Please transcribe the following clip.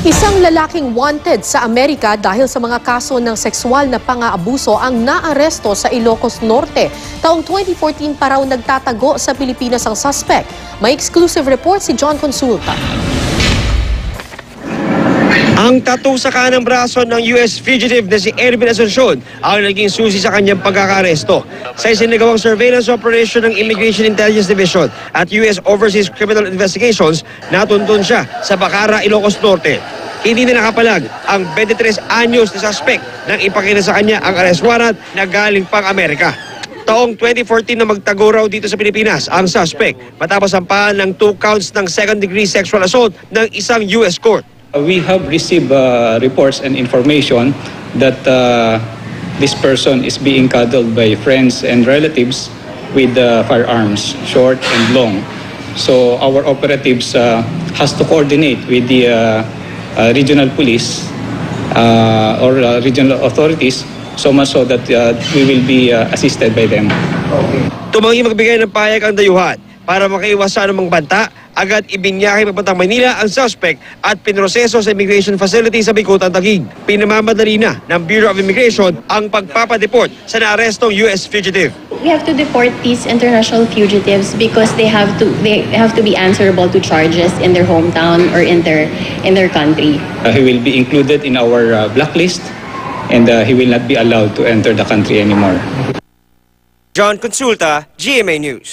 Isang lalaking wanted sa Amerika dahil sa mga kaso ng sexual na pang-aabuso ang naaresto sa Ilocos Norte. Taong 2014 pa raw nagtatago sa Pilipinas ang suspect. May exclusive report si John Consulta. Ang tattoo sa kanang braso ng US fugitive na si Ervin Asuncion ang naging susi sa kanyang pagkakaresto. Sa isinagawang surveillance operation ng Immigration Intelligence Division at US Overseas Criminal Investigations, natuntun siya sa Bacara, Ilocos Norte. Hindi na nakapalag ang 23 anyos na suspect nang ipakita sa kanya ang arrest warrant na galing pang Amerika. Taong 2014 na magtago raw dito sa Pilipinas ang suspect matapos sampahan ng 2 counts ng second-degree sexual assault ng isang US court. We have received reports and information that this person is being cuddled by friends and relatives with firearms, short and long. So our operatives has to coordinate with the regional police or regional authorities so much so that we will be assisted by them. Tumanggi magbigay ng pahayag ang dayuhan para makaiwas sa anumang banta. Agad ibinyahe papuntang Maynila ang suspect at pinroseso sa immigration facility sa Bicutan, Taguig. Pinamamadali na ng Bureau of Immigration ang pagpapadeport sa naarestong US fugitive. We have to deport these international fugitives because they have to be answerable to charges in their hometown or in their country. He will be included in our blacklist and he will not be allowed to enter the country anymore. John Consulta, GMA News.